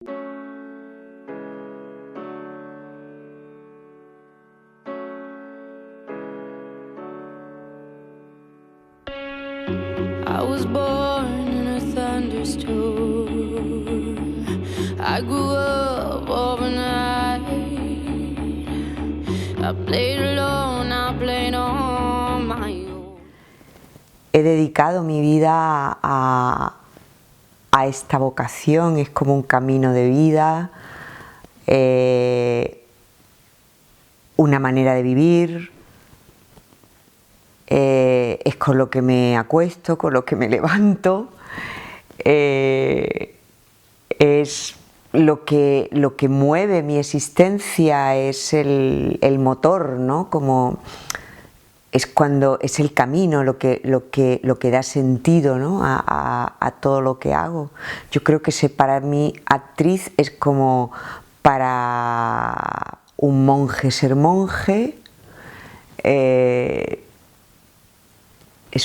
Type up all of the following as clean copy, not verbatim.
I was born in a thunderstorm. I grew up overnight. I played alone, I played on my own. He dedicado mi vida a esta vocación, es como un camino de vida, una manera de vivir. Es con lo que me acuesto, con lo que me levanto, es lo que mueve mi existencia, es el motor, ¿no? Como es cuando es el camino lo que da sentido, ¿no? a todo lo que hago. Yo creo que para mí actriz es como para un monje ser monje. Es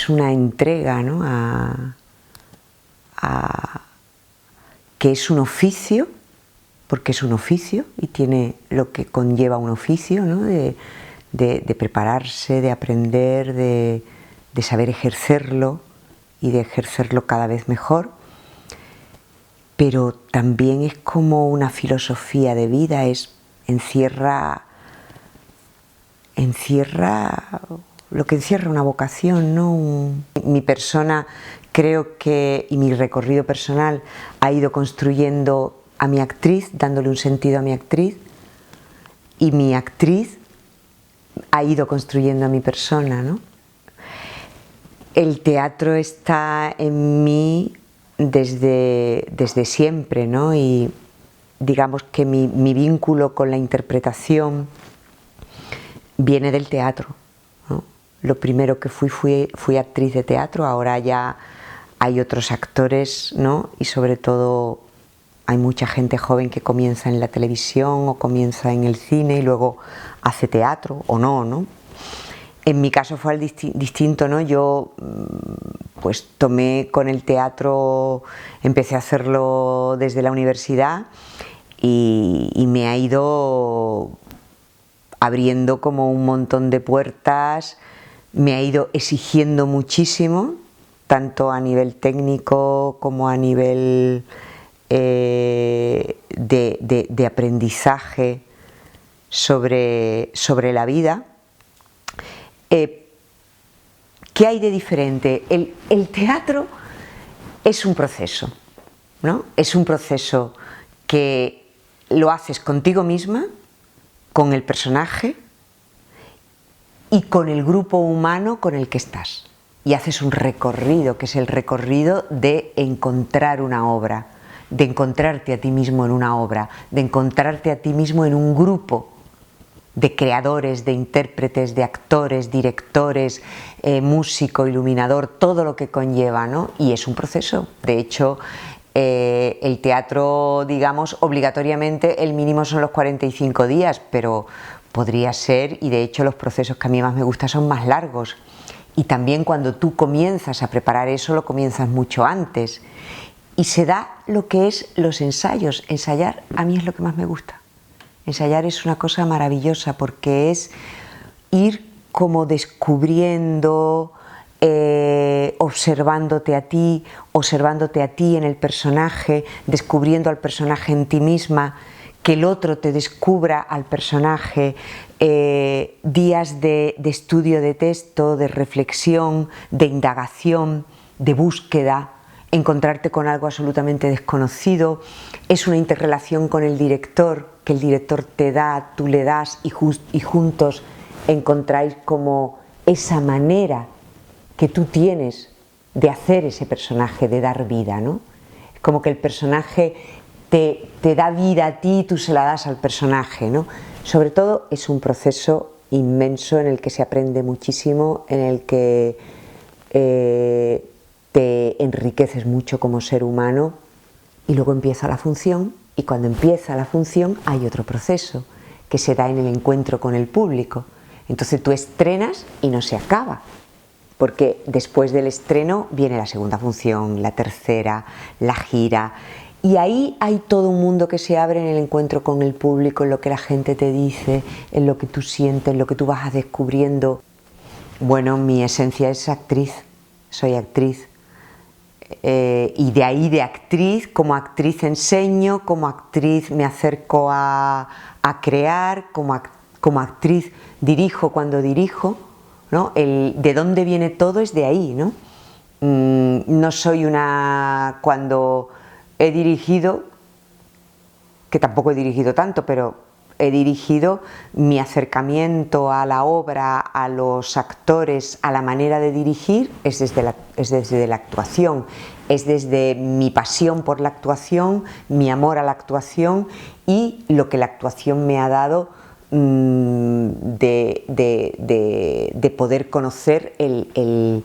una entrega, ¿no? Que es un oficio, porque es un oficio y tiene lo que conlleva un oficio, ¿no? de prepararse, de aprender, de saber ejercerlo y de ejercerlo cada vez mejor. Pero también es como una filosofía de vida, encierra lo que encierra una vocación, ¿no? Mi persona, creo que, y mi recorrido personal ha ido construyendo a mi actriz, dándole un sentido a mi actriz, y mi actriz ha ido construyendo a mi persona, ¿no? El teatro está en mí desde siempre, ¿no? Y digamos que mi vínculo con la interpretación viene del teatro, ¿no? Lo primero que fui actriz de teatro, ahora ya hay otros actores, ¿no? Y sobre todo hay mucha gente joven que comienza en la televisión o comienza en el cine y luego hace teatro o no, ¿no? En mi caso fue distinto, ¿no? Yo pues tomé con el teatro, empecé a hacerlo desde la universidad y me ha ido abriendo como un montón de puertas, me ha ido exigiendo muchísimo, tanto a nivel técnico como a nivel de aprendizaje sobre la vida. ¿Qué hay de diferente? El teatro es un proceso, ¿no? Es un proceso que lo haces contigo misma, con el personaje y con el grupo humano con el que estás. Y haces un recorrido, que es el recorrido de encontrar una obra, de encontrarte a ti mismo en una obra, de encontrarte a ti mismo en un grupo de creadores, de intérpretes, de actores, directores, músico, iluminador, todo lo que conlleva, ¿no? Y es un proceso. De hecho, el teatro, digamos, obligatoriamente el mínimo son los 45 días, pero podría ser, y de hecho los procesos que a mí más me gustan son más largos. Y también cuando tú comienzas a preparar eso, lo comienzas mucho antes. Y se da lo que es los ensayos. Ensayar a mí es lo que más me gusta. Ensayar es una cosa maravillosa porque es ir como descubriendo, observándote a ti en el personaje, descubriendo al personaje en ti misma, que el otro te descubra al personaje, días de estudio de texto, de reflexión, de indagación, de búsqueda, encontrarte con algo absolutamente desconocido. Es una interrelación con el director, que el director te da, tú le das y juntos encontráis como esa manera que tú tienes de hacer ese personaje, de dar vida, ¿no? Es como que el personaje te da vida a ti y tú se la das al personaje, ¿no? Sobre todo es un proceso inmenso en el que se aprende muchísimo, en el que te enriqueces mucho como ser humano y luego empieza la función, y cuando empieza la función hay otro proceso que se da en el encuentro con el público. Entonces tú estrenas y no se acaba, porque después del estreno viene la segunda función, la tercera, la gira, Y ahí hay todo un mundo que se abre en el encuentro con el público, en lo que la gente te dice, en lo que tú sientes, en lo que tú vas descubriendo. Bueno, mi esencia es actriz, soy actriz. Y de ahí de actriz, como actriz enseño, como actriz me acerco a crear, como actriz dirijo cuando dirijo, ¿no? De dónde viene todo es de ahí, ¿no? No soy una... Cuando he dirigido, que tampoco he dirigido tanto, pero he dirigido, mi acercamiento a la obra, a los actores, a la manera de dirigir, es desde la actuación, es desde mi pasión por la actuación, mi amor a la actuación y lo que la actuación me ha dado de poder conocer el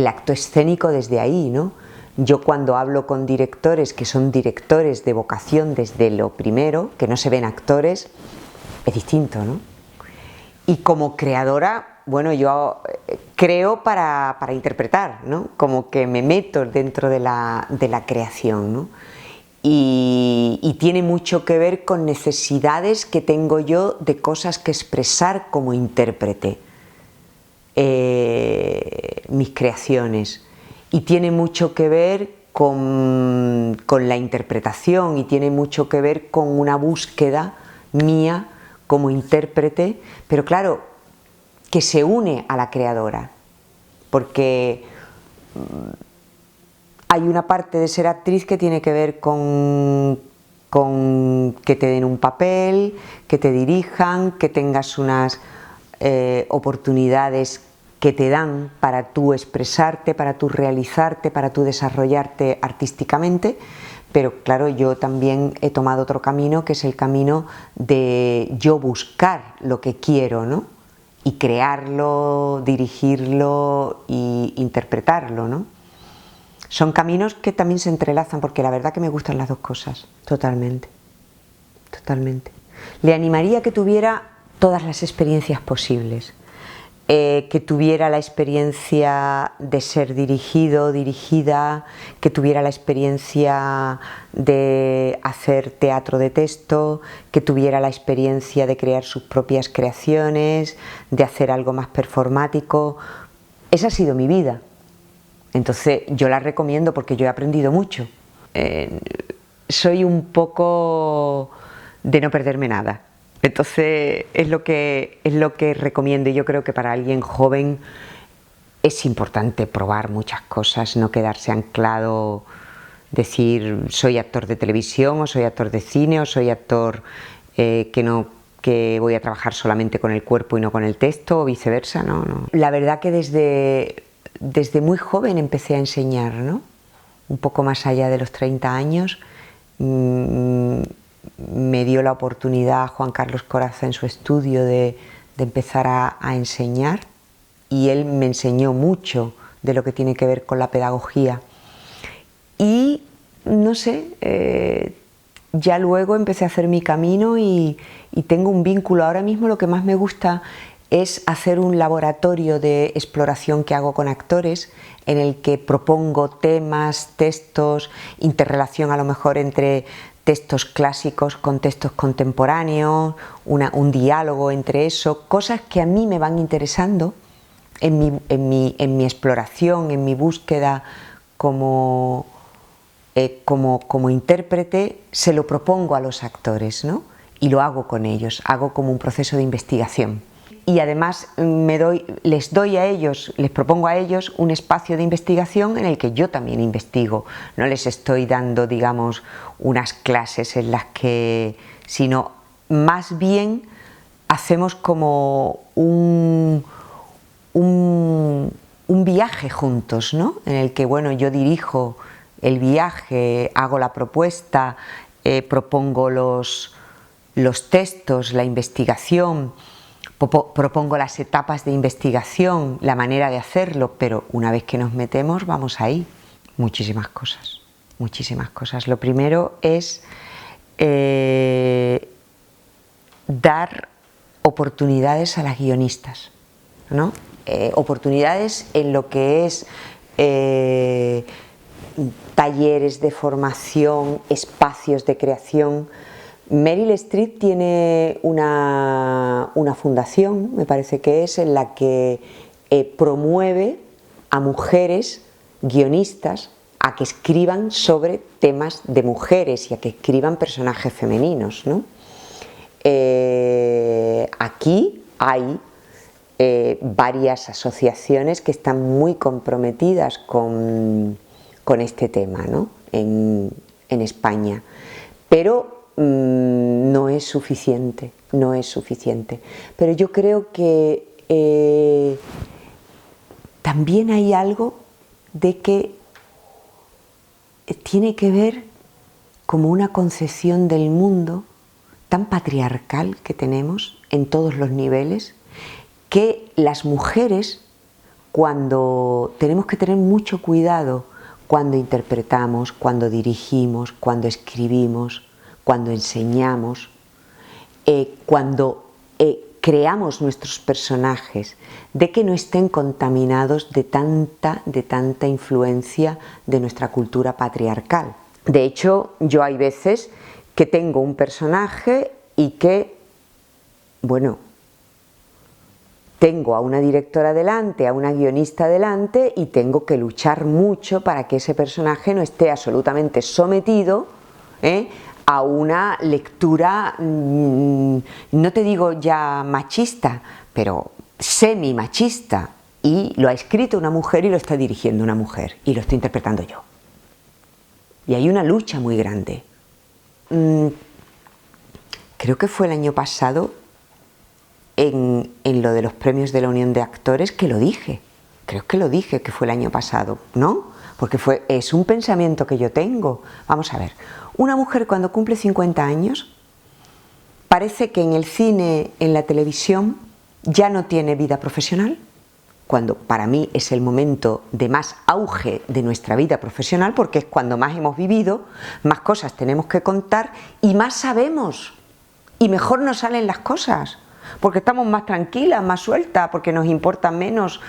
acto escénico desde ahí, ¿no? Yo cuando hablo con directores que son directores de vocación desde lo primero, que no se ven actores, es distinto, ¿no? Y como creadora, bueno, yo creo para interpretar, ¿no? Como que me meto dentro de la creación, ¿no? Y tiene mucho que ver con necesidades que tengo yo de cosas que expresar como intérprete, mis creaciones. Y tiene mucho que ver con la interpretación y tiene mucho que ver con una búsqueda mía como intérprete, pero claro, que se une a la creadora, porque hay una parte de ser actriz que tiene que ver con que te den un papel, que te dirijan, que tengas unas oportunidades que te dan para tú expresarte, para tú realizarte, para tú desarrollarte artísticamente, pero claro, yo también he tomado otro camino, que es el camino de yo buscar lo que quiero, ¿no? Y crearlo, dirigirlo e interpretarlo, ¿no? Son caminos que también se entrelazan, porque la verdad que me gustan las dos cosas, totalmente, totalmente. Le animaría a que tuviera todas las experiencias posibles. Que tuviera la experiencia de ser dirigido, dirigida, que tuviera la experiencia de hacer teatro de texto, que tuviera la experiencia de crear sus propias creaciones, de hacer algo más performático. Esa ha sido mi vida. Entonces yo la recomiendo porque yo he aprendido mucho. Soy un poco de no perderme nada. Entonces es lo que recomiendo, y yo creo que para alguien joven es importante probar muchas cosas, no quedarse anclado, decir soy actor de televisión o soy actor de cine o soy actor que voy a trabajar solamente con el cuerpo y no con el texto o viceversa, no. La verdad que desde muy joven empecé a enseñar, ¿no? Un poco más allá de los 30 años. Me dio la oportunidad Juan Carlos Corazza en su estudio de empezar a enseñar, y él me enseñó mucho de lo que tiene que ver con la pedagogía. Y no sé, ya luego empecé a hacer mi camino y tengo un vínculo. Ahora mismo lo que más me gusta es hacer un laboratorio de exploración que hago con actores, en el que propongo temas, textos, interrelación a lo mejor entre textos clásicos con textos contemporáneos, un diálogo entre eso, cosas que a mí me van interesando en mi exploración, en mi búsqueda como intérprete. Se lo propongo a los actores, ¿no? Y lo hago con ellos, hago como un proceso de investigación. Y además les propongo a ellos un espacio de investigación en el que yo también investigo. No les estoy dando, digamos, unas clases en las que, sino más bien hacemos como un viaje juntos, ¿no? En el que, bueno, yo dirijo el viaje, hago la propuesta, propongo los textos, la investigación, propongo las etapas de investigación, la manera de hacerlo, pero una vez que nos metemos vamos ahí. Muchísimas cosas, muchísimas cosas. Lo primero es dar oportunidades a las guionistas, ¿no? Oportunidades en lo que es talleres de formación, espacios de creación. Meryl Streep tiene una fundación, me parece que es, en la que promueve a mujeres guionistas a que escriban sobre temas de mujeres y a que escriban personajes femeninos, ¿no? Aquí hay varias asociaciones que están muy comprometidas con este tema, ¿no? en España, pero no es suficiente, no es suficiente. Pero yo creo que también hay algo de que tiene que ver como una concepción del mundo tan patriarcal que tenemos en todos los niveles, que las mujeres, cuando tenemos que tener mucho cuidado cuando interpretamos, cuando dirigimos, cuando escribimos, cuando enseñamos, cuando creamos nuestros personajes, de que no estén contaminados de tanta influencia de nuestra cultura patriarcal. De hecho, yo hay veces que tengo un personaje y que, bueno, tengo a una directora delante, a una guionista delante y tengo que luchar mucho para que ese personaje no esté absolutamente sometido a una lectura, no te digo ya machista, pero semi-machista, y lo ha escrito una mujer y lo está dirigiendo una mujer y lo estoy interpretando yo. Y hay una lucha muy grande. Creo que fue el año pasado en lo de los premios de la Unión de Actores que lo dije. Creo que lo dije, que fue el año pasado, ¿no? Porque es un pensamiento que yo tengo. Vamos a ver, una mujer cuando cumple 50 años parece que en el cine, en la televisión, ya no tiene vida profesional, cuando para mí es el momento de más auge de nuestra vida profesional, porque es cuando más hemos vivido, más cosas tenemos que contar y más sabemos y mejor nos salen las cosas, porque estamos más tranquilas, más sueltas, porque nos importa menos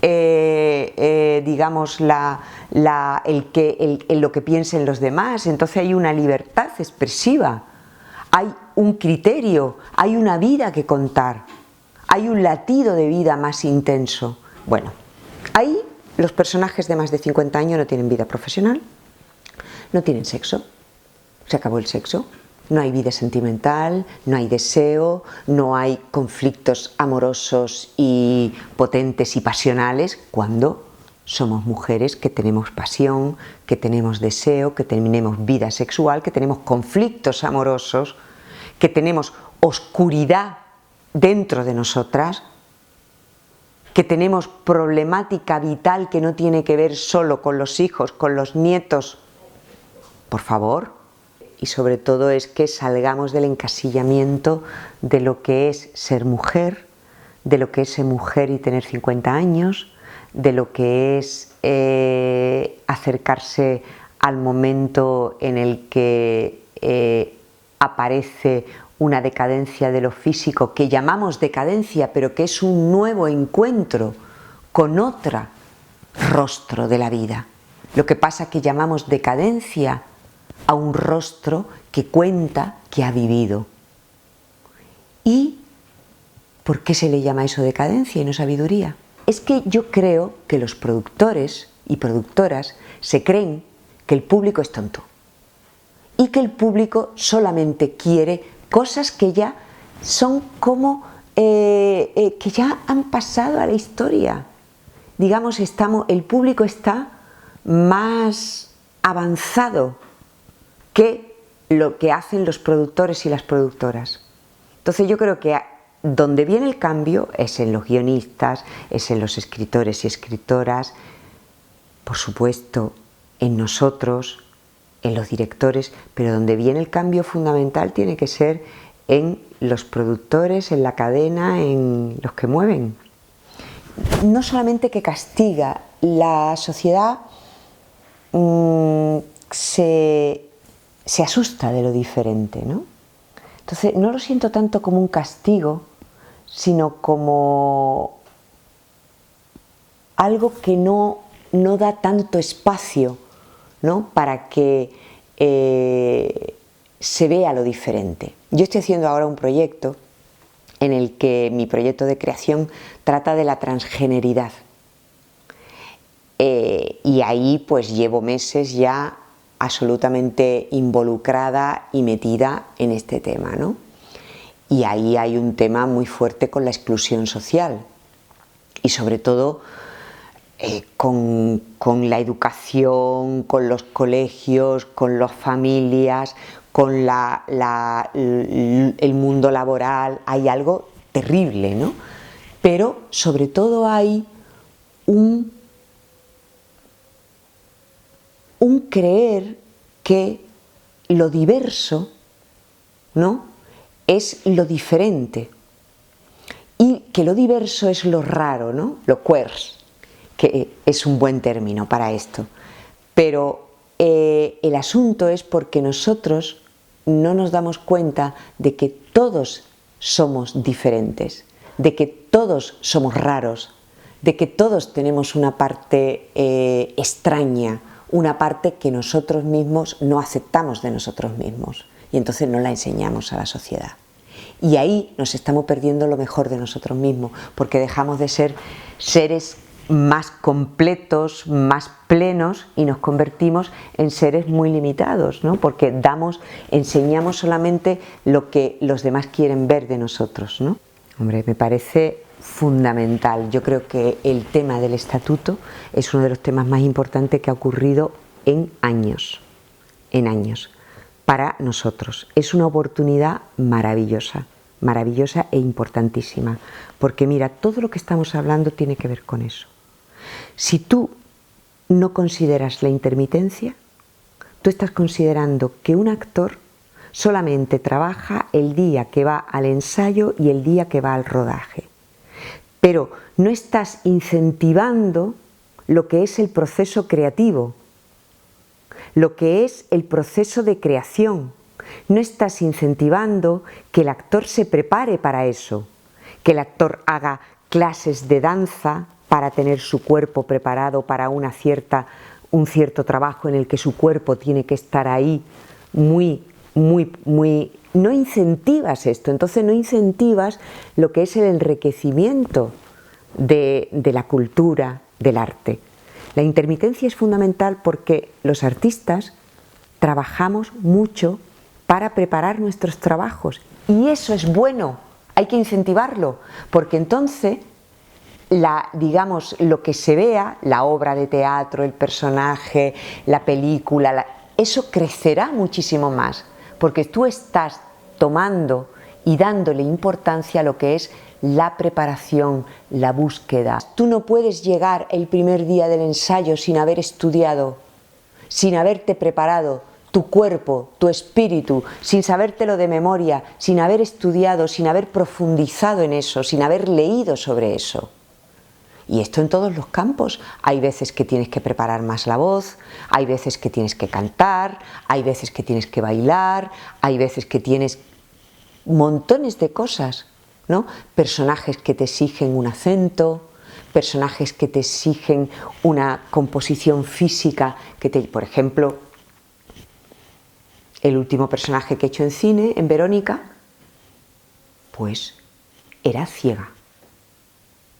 digamos lo que piensen los demás. Entonces hay una libertad expresiva, hay un criterio, hay una vida que contar, hay un latido de vida más intenso. Bueno, ahí los personajes de más de 50 años no tienen vida profesional, no tienen sexo, se acabó el sexo, no hay vida sentimental, no hay deseo, no hay conflictos amorosos y potentes y pasionales cuando somos mujeres que tenemos pasión, que tenemos deseo, que tenemos vida sexual, que tenemos conflictos amorosos, que tenemos oscuridad dentro de nosotras, que tenemos problemática vital que no tiene que ver solo con los hijos, con los nietos. Por favor. Y sobre todo es que salgamos del encasillamiento de lo que es ser mujer, de lo que es ser mujer y tener 50 años, de lo que es acercarse al momento en el que aparece una decadencia de lo físico, que llamamos decadencia, pero que es un nuevo encuentro con otro rostro de la vida. Lo que pasa es que llamamos decadencia a un rostro que cuenta que ha vivido. ¿Y por qué se le llama eso decadencia y no sabiduría? Es que yo creo que los productores y productoras se creen que el público es tonto y que el público solamente quiere cosas que ya son como que ya han pasado a la historia. Digamos, el público está más avanzado que lo que hacen los productores y las productoras. Entonces yo creo que donde viene el cambio es en los guionistas, es en los escritores y escritoras, por supuesto en nosotros, en los directores, pero donde viene el cambio fundamental tiene que ser en los productores, en la cadena, en los que mueven. No solamente que castiga, la sociedad se asusta de lo diferente, ¿no? Entonces no lo siento tanto como un castigo, sino como algo que no da tanto espacio ¿no? Para que se vea lo diferente. Yo estoy haciendo ahora un proyecto en el que mi proyecto de creación trata de la transgeneridad. Y ahí pues llevo meses ya absolutamente involucrada y metida en este tema, ¿no? Y ahí hay un tema muy fuerte con la exclusión social y sobre todo con la educación, con los colegios, con las familias, con el mundo laboral. Hay algo terrible, ¿no? Pero sobre todo hay un creer que lo diverso, ¿no?, es lo diferente y que lo diverso es lo raro, ¿no?, lo queers, que es un buen término para esto. Pero el asunto es porque nosotros no nos damos cuenta de que todos somos diferentes, de que todos somos raros, de que todos tenemos una parte extraña, una parte que nosotros mismos no aceptamos de nosotros mismos y entonces no la enseñamos a la sociedad. Y ahí nos estamos perdiendo lo mejor de nosotros mismos, porque dejamos de ser seres más completos, más plenos y nos convertimos en seres muy limitados, ¿no? Porque enseñamos solamente lo que los demás quieren ver de nosotros, ¿no? Hombre, me parece fundamental. Yo creo que el tema del estatuto es uno de los temas más importantes que ha ocurrido en años para nosotros. Es una oportunidad maravillosa, maravillosa e importantísima, porque mira, todo lo que estamos hablando tiene que ver con eso. Si tú no consideras la intermitencia, tú estás considerando que un actor solamente trabaja el día que va al ensayo y el día que va al rodaje. Pero no estás incentivando lo que es el proceso creativo, lo que es el proceso de creación. No estás incentivando que el actor se prepare para eso, que el actor haga clases de danza para tener su cuerpo preparado para un cierto trabajo en el que su cuerpo tiene que estar ahí muy. No incentivas esto, entonces no incentivas lo que es el enriquecimiento de la cultura, del arte. La intermitencia es fundamental porque los artistas trabajamos mucho para preparar nuestros trabajos y eso es bueno, hay que incentivarlo, porque entonces digamos, lo que se vea, la obra de teatro, el personaje, la película, eso crecerá muchísimo más, porque tú estás tomando y dándole importancia a lo que es la preparación, la búsqueda. Tú no puedes llegar el primer día del ensayo sin haber estudiado, sin haberte preparado tu cuerpo, tu espíritu, sin sabértelo de memoria, sin haber estudiado, sin haber profundizado en eso, sin haber leído sobre eso. Y esto en todos los campos. Hay veces que tienes que preparar más la voz, hay veces que tienes que cantar, hay veces que tienes que bailar, hay veces que tienes montones de cosas, ¿no? Personajes que te exigen un acento, personajes que te exigen una composición física, por ejemplo, el último personaje que he hecho en cine, en Verónica, pues era ciega.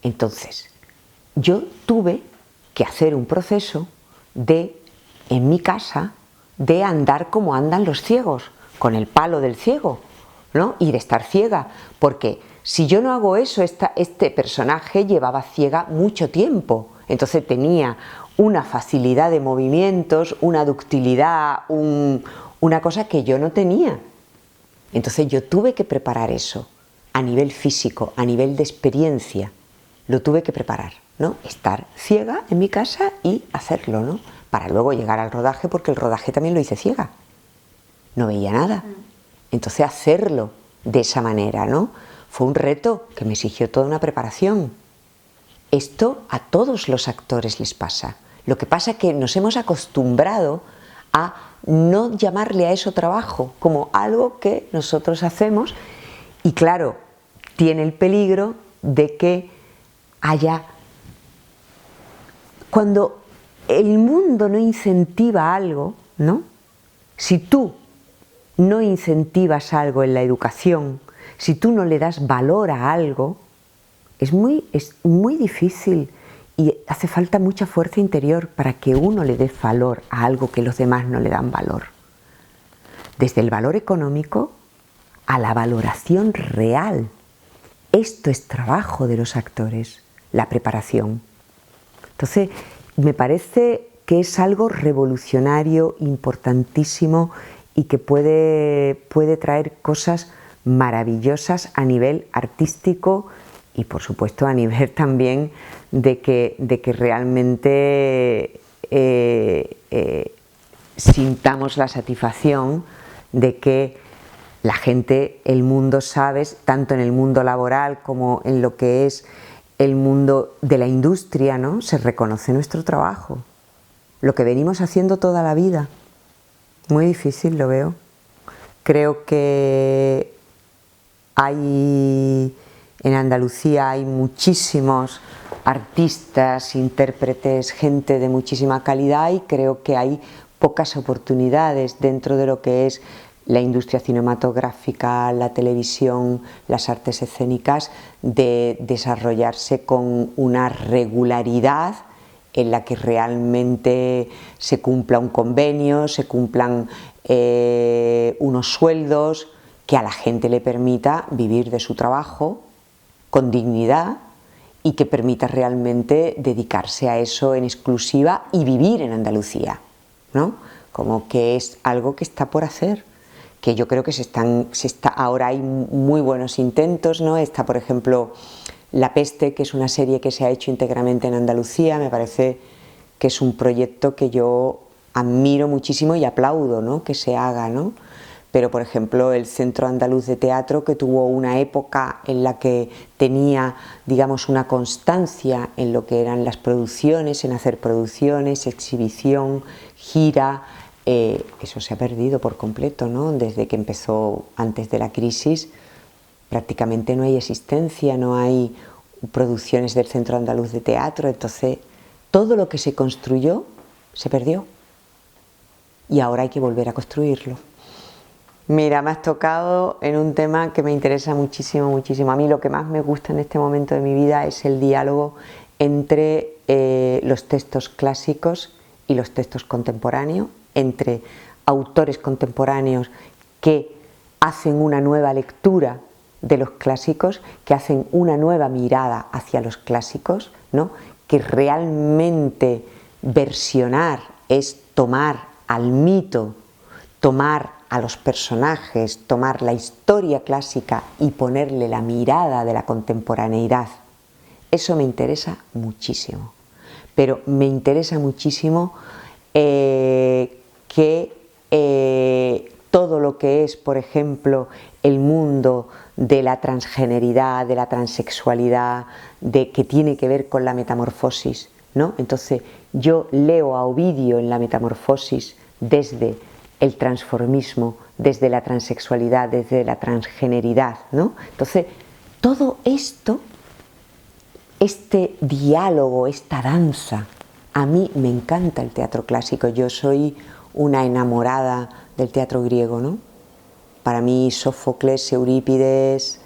Entonces, yo tuve que hacer un proceso en mi casa, de andar como andan los ciegos, con el palo del ciego, ¿no? Y de estar ciega, porque si yo no hago eso, este personaje llevaba ciega mucho tiempo, entonces tenía una facilidad de movimientos, una ductilidad, una cosa que yo no tenía. Entonces yo tuve que preparar eso, a nivel físico, a nivel de experiencia, lo tuve que preparar, ¿no? Estar ciega en mi casa y hacerlo, ¿no? Para luego llegar al rodaje, porque el rodaje también lo hice ciega, no veía nada. Entonces hacerlo de esa manera, ¿no? Fue un reto que me exigió toda una preparación. Esto a todos los actores les pasa. Lo que pasa es que nos hemos acostumbrado a no llamarle a eso trabajo, como algo que nosotros hacemos, y claro, tiene el peligro de que cuando el mundo no incentiva algo, ¿no? Si tú no incentivas algo en la educación, si tú no le das valor a algo, es muy difícil y hace falta mucha fuerza interior para que uno le dé valor a algo que los demás no le dan valor. Desde el valor económico a la valoración real. Esto es trabajo de los actores, la preparación. Entonces, me parece que es algo revolucionario, importantísimo y que puede traer cosas maravillosas a nivel artístico y por supuesto a nivel también de que realmente sintamos la satisfacción de que la gente, el mundo sabe, tanto en el mundo laboral como en lo que es el mundo de la industria, ¿no? Se reconoce nuestro trabajo, lo que venimos haciendo toda la vida. Muy difícil, lo veo. Creo que en Andalucía hay muchísimos artistas, intérpretes, gente de muchísima calidad y creo que hay pocas oportunidades dentro de lo que es la industria cinematográfica, la televisión, las artes escénicas, de desarrollarse con una regularidad en la que realmente se cumpla un convenio, se cumplan unos sueldos que a la gente le permita vivir de su trabajo con dignidad y que permita realmente dedicarse a eso en exclusiva y vivir en Andalucía, ¿no? Como que es algo que está por hacer, que yo creo que ahora hay muy buenos intentos, ¿no? Está, por ejemplo, La Peste, que es una serie que se ha hecho íntegramente en Andalucía. Me parece que es un proyecto que yo admiro muchísimo y aplaudo, ¿no? Que se haga, ¿no? Pero, por ejemplo, el Centro Andaluz de Teatro, que tuvo una época en la que tenía, digamos, una constancia en lo que eran las producciones, en hacer producciones, exhibición, gira, eso se ha perdido por completo, ¿no? Desde que empezó, antes de la crisis, prácticamente no hay existencia, no hay producciones del Centro Andaluz de Teatro, entonces todo lo que se construyó se perdió y ahora hay que volver a construirlo. Mira, me has tocado en un tema que me interesa muchísimo, muchísimo. A mí lo que más me gusta en este momento de mi vida es el diálogo entre los textos clásicos y los textos contemporáneos, entre autores contemporáneos que hacen una nueva lectura de los clásicos, que hacen una nueva mirada hacia los clásicos, ¿no? Que realmente versionar es tomar al mito, tomar a los personajes, tomar la historia clásica y ponerle la mirada de la contemporaneidad. Eso me interesa muchísimo, pero me interesa muchísimo que todo lo que es, por ejemplo, el mundo de la transgeneridad, de la transexualidad, que tiene que ver con la metamorfosis, ¿no? Entonces yo leo a Ovidio en la Metamorfosis desde el transformismo, desde la transexualidad, desde la transgeneridad, ¿no? Entonces todo esto, este diálogo, esta danza, a mí me encanta el teatro clásico. Yo soy una enamorada del teatro griego, ¿no? Para mí Sófocles, Eurípides,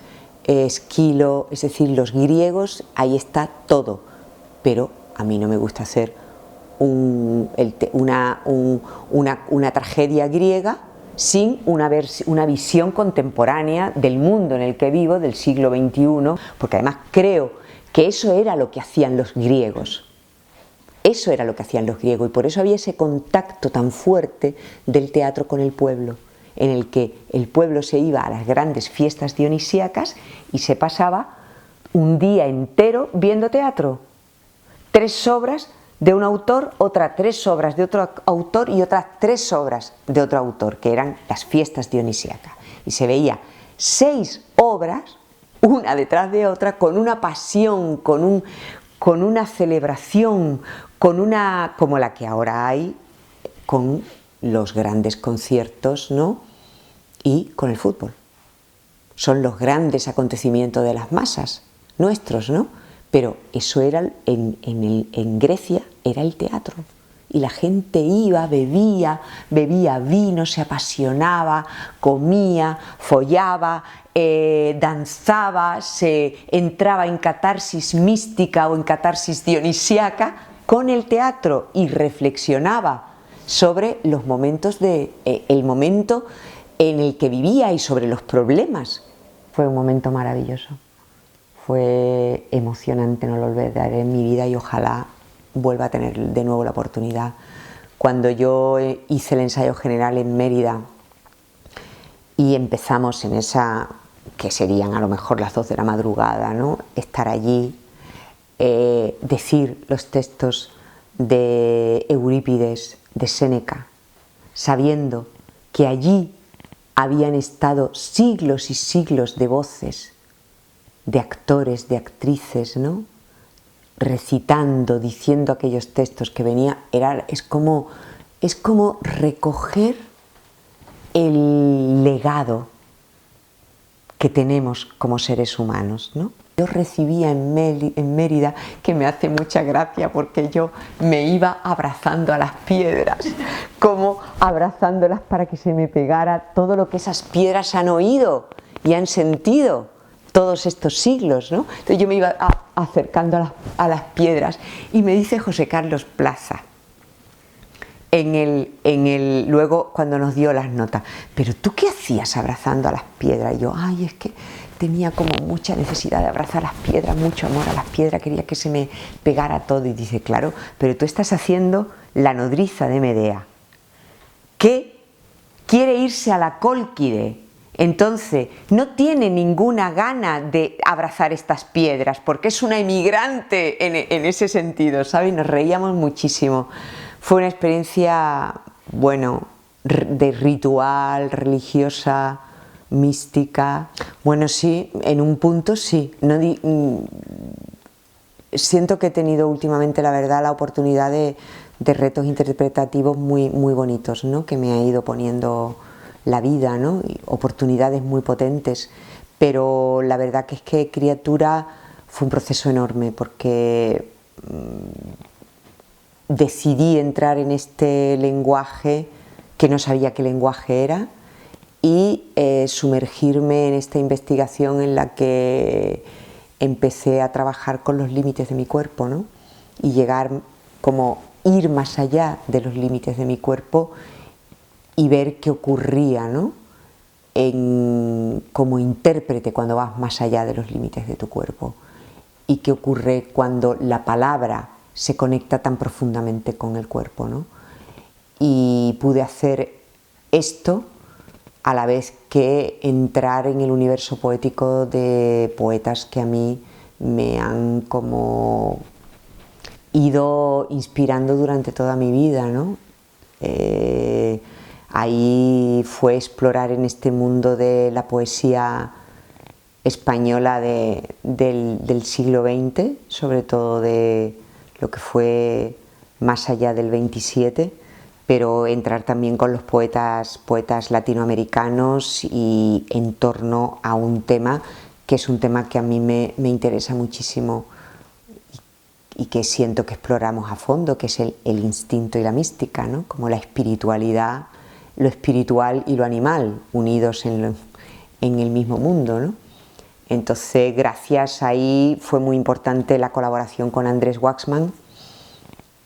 Esquilo, es decir, los griegos, ahí está todo, pero a mí no me gusta hacer una tragedia griega sin una visión contemporánea del mundo en el que vivo, del siglo XXI, porque además creo que eso era lo que hacían los griegos. Eso era lo que hacían los griegos y por eso había ese contacto tan fuerte del teatro con el pueblo, en el que el pueblo se iba a las grandes fiestas dionisíacas y se pasaba un día entero viendo teatro. 3 obras de un autor, otras 3 obras de otro autor y otras 3 obras de otro autor, que eran las fiestas dionisíacas. Y se veía 6 obras, una detrás de otra, con una pasión, con una celebración, como la que ahora hay con los grandes conciertos, ¿no? Y con el fútbol. Son los grandes acontecimientos de las masas, nuestros, ¿no? Pero eso era, en Grecia, era el teatro. y la gente iba, bebía vino, se apasionaba, comía, follaba, danzaba, se entraba en catarsis mística o en catarsis dionisíaca con el teatro y reflexionaba sobre los momentos el momento en el que vivía y sobre los problemas. Fue un momento maravilloso, fue emocionante, no lo olvidaré en mi vida y ojalá vuelva a tener de nuevo la oportunidad. Cuando yo hice el ensayo general en Mérida y empezamos en esa, que serían a lo mejor las 2 de la madrugada, ¿no? Estar allí, decir los textos de Eurípides, de Séneca, sabiendo que allí habían estado siglos y siglos de voces, de actores, de actrices, ¿no? Recitando, diciendo aquellos textos que venía, es como recoger el legado que tenemos como seres humanos, ¿no? Yo recibía en Mérida, que me hace mucha gracia porque yo me iba abrazando a las piedras, como abrazándolas para que se me pegara todo lo que esas piedras han oído y han sentido todos estos siglos, ¿no? Entonces yo me iba acercando a las piedras y me dice José Carlos Plaza, luego cuando nos dio las notas, pero ¿tú qué hacías abrazando a las piedras? Y yo, ay, es que tenía como mucha necesidad de abrazar las piedras, mucho amor a las piedras, quería que se me pegara todo. Y dice, claro, pero tú estás haciendo la nodriza de Medea, que quiere irse a la Cólquide, entonces no tiene ninguna gana de abrazar estas piedras, porque es una emigrante en ese sentido, ¿sabes? Nos reíamos muchísimo. Fue una experiencia, bueno, de ritual, religiosa, mística. Bueno, sí, en un punto sí. Siento que he tenido últimamente, la verdad, la oportunidad de retos interpretativos muy, muy bonitos, ¿no? Que me ha ido poniendo la vida, ¿no? Y oportunidades muy potentes. Pero la verdad que es que Criatura fue un proceso enorme porque decidí entrar en este lenguaje que no sabía qué lenguaje era y sumergirme en esta investigación en la que empecé a trabajar con los límites de mi cuerpo, ¿no? Y llegar como ir más allá de los límites de mi cuerpo y ver qué ocurría, ¿no? Como intérprete cuando vas más allá de los límites de tu cuerpo y qué ocurre cuando la palabra se conecta tan profundamente con el cuerpo, ¿no? Y pude hacer esto a la vez que entrar en el universo poético de poetas que a mí me han como ido inspirando durante toda mi vida, ¿no? Ahí fue explorar en este mundo de la poesía española del siglo XX, sobre todo de lo que fue más allá del 27, pero entrar también con los poetas latinoamericanos y en torno a un tema que es un tema que a mí me interesa muchísimo y que siento que exploramos a fondo, que es el instinto y la mística, ¿no? Como la espiritualidad, lo espiritual y lo animal unidos en el mismo mundo, ¿no? Entonces, gracias, ahí fue muy importante la colaboración con Andrés Waxman,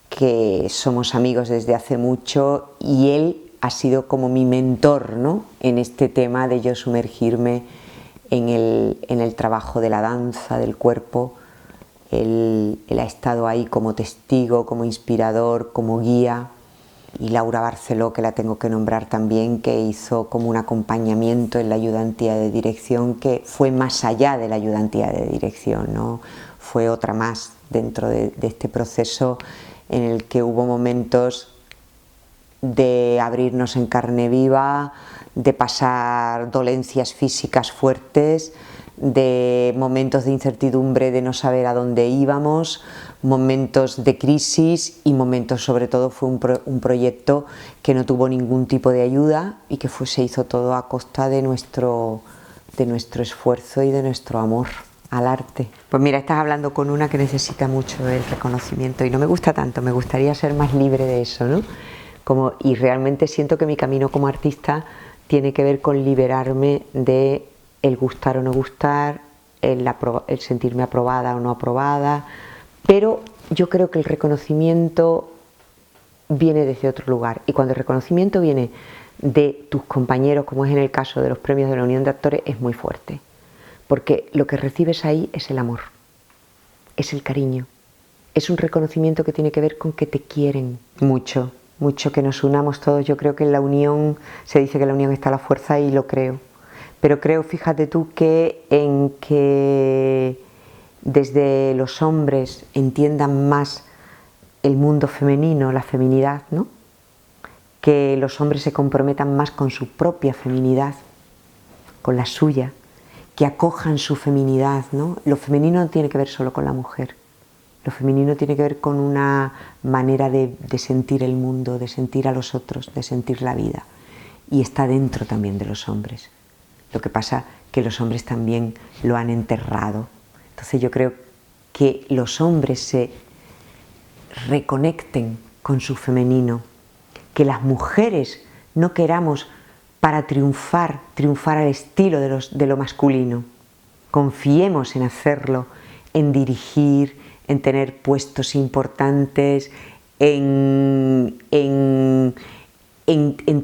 que somos amigos desde hace mucho y él ha sido como mi mentor, ¿no? En este tema de yo sumergirme en el trabajo de la danza, del cuerpo. Él ha estado ahí como testigo, como inspirador, como guía. Y Laura Barceló, que la tengo que nombrar también, que hizo como un acompañamiento en la ayudantía de dirección, que fue más allá de la ayudantía de dirección, ¿no? Fue otra más dentro de este proceso en el que hubo momentos de abrirnos en carne viva, de pasar dolencias físicas fuertes, de momentos de incertidumbre, de no saber a dónde íbamos, momentos de crisis y momentos, sobre todo, fue un proyecto que no tuvo ningún tipo de ayuda y que se hizo todo a costa de nuestro esfuerzo y de nuestro amor al arte. Pues mira, estás hablando con una que necesita mucho el reconocimiento y no me gusta tanto, me gustaría ser más libre de eso, ¿no? Y realmente siento que mi camino como artista tiene que ver con liberarme de el gustar o no gustar, el sentirme aprobada o no aprobada, pero yo creo que el reconocimiento viene desde otro lugar, y cuando el reconocimiento viene de tus compañeros, como es en el caso de los premios de la Unión de Actores, es muy fuerte, porque lo que recibes ahí es el amor, es el cariño, es un reconocimiento que tiene que ver con que te quieren mucho, mucho, que nos unamos todos. Yo creo que en la unión, se dice que en la unión está la fuerza, y lo creo, pero creo, fíjate tú, que desde los hombres entiendan más el mundo femenino, la feminidad, ¿no? Que los hombres se comprometan más con su propia feminidad, con la suya, que acojan su feminidad, ¿no? Lo femenino no tiene que ver solo con la mujer, lo femenino tiene que ver con una manera de sentir el mundo, de sentir a los otros, de sentir la vida, y está dentro también de los hombres. Lo que pasa que los hombres también lo han enterrado. Entonces yo creo que los hombres se reconecten con su femenino, que las mujeres no queramos para triunfar al estilo de lo masculino. Confiemos en hacerlo, en dirigir, en tener puestos importantes, en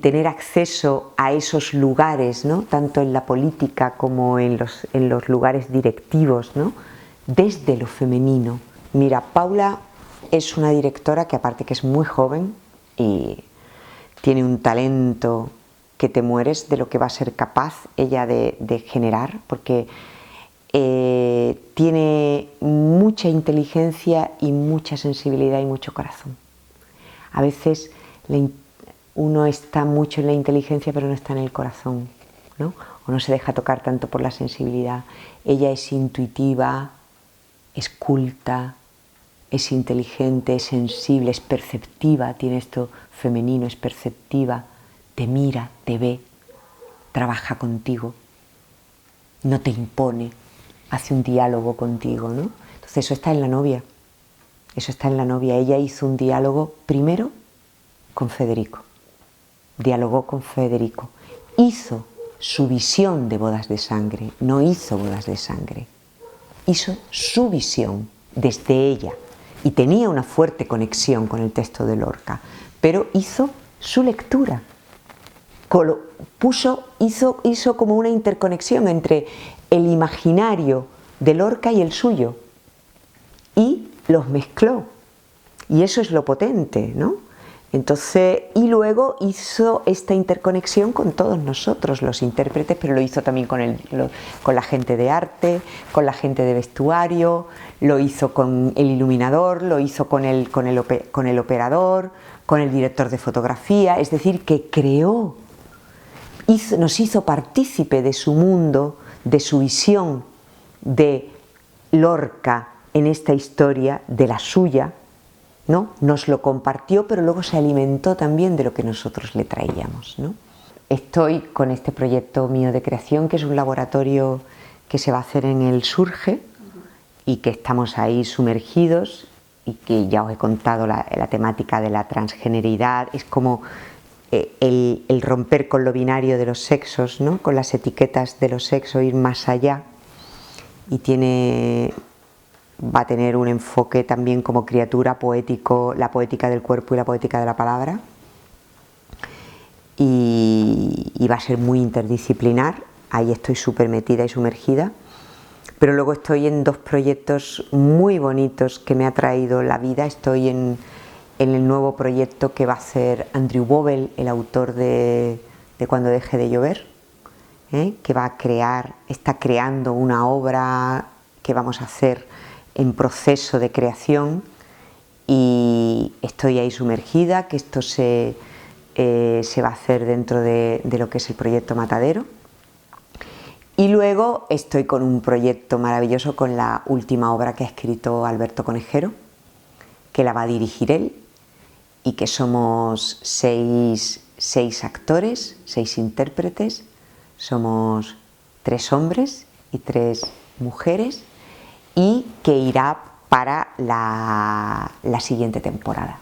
tener acceso a esos lugares, ¿no? Tanto en la política como en los lugares directivos, ¿no? Desde lo femenino. Mira, Paula es una directora que, aparte que es muy joven y tiene un talento que te mueres de lo que va a ser capaz ella de generar, porque tiene mucha inteligencia y mucha sensibilidad y mucho corazón. A veces uno está mucho en la inteligencia pero no está en el corazón, ¿no? O no se deja tocar tanto por la sensibilidad. Ella es intuitiva, es culta, es inteligente, es sensible, es perceptiva, tiene esto femenino, es perceptiva, te mira, te ve, trabaja contigo, no te impone, hace un diálogo contigo, ¿no? Entonces eso está en La novia, eso está en La novia. Ella hizo un diálogo primero con Federico, dialogó con Federico, hizo su visión de Bodas de Sangre, no hizo Bodas de Sangre, hizo su visión desde ella, y tenía una fuerte conexión con el texto de Lorca, pero hizo su lectura, hizo como una interconexión entre el imaginario de Lorca y el suyo, y los mezcló, y eso es lo potente, ¿no? Entonces, y luego hizo esta interconexión con todos nosotros, los intérpretes, pero lo hizo también con la gente de arte, con la gente de vestuario, lo hizo con el iluminador, lo hizo con el operador, con el director de fotografía, es decir, que creó, nos hizo partícipe de su mundo, de su visión de Lorca en esta historia, de la suya, ¿no? Nos lo compartió, pero luego se alimentó también de lo que nosotros le traíamos, ¿no? Estoy con este proyecto mío de creación, que es un laboratorio que se va a hacer en el Surge, y que estamos ahí sumergidos, y que ya os he contado la temática de la transgeneridad. Es como el romper con lo binario de los sexos, ¿no? Con las etiquetas de los sexos, ir más allá, y va a tener un enfoque también como criatura poético, la poética del cuerpo y la poética de la palabra, y va a ser muy interdisciplinar. Ahí estoy súper metida y sumergida, pero luego estoy en dos proyectos muy bonitos que me ha traído la vida. Estoy en el nuevo proyecto que va a hacer Andrew Bobel, el autor de Cuando deje de llover, que está creando una obra que vamos a hacer en proceso de creación, y estoy ahí sumergida, que esto se va a hacer dentro de lo que es el proyecto Matadero. Y luego estoy con un proyecto maravilloso, con la última obra que ha escrito Alberto Conejero, que la va a dirigir él, y que somos seis actores, 6 intérpretes, somos 3 hombres y 3 mujeres, y que irá para la siguiente temporada.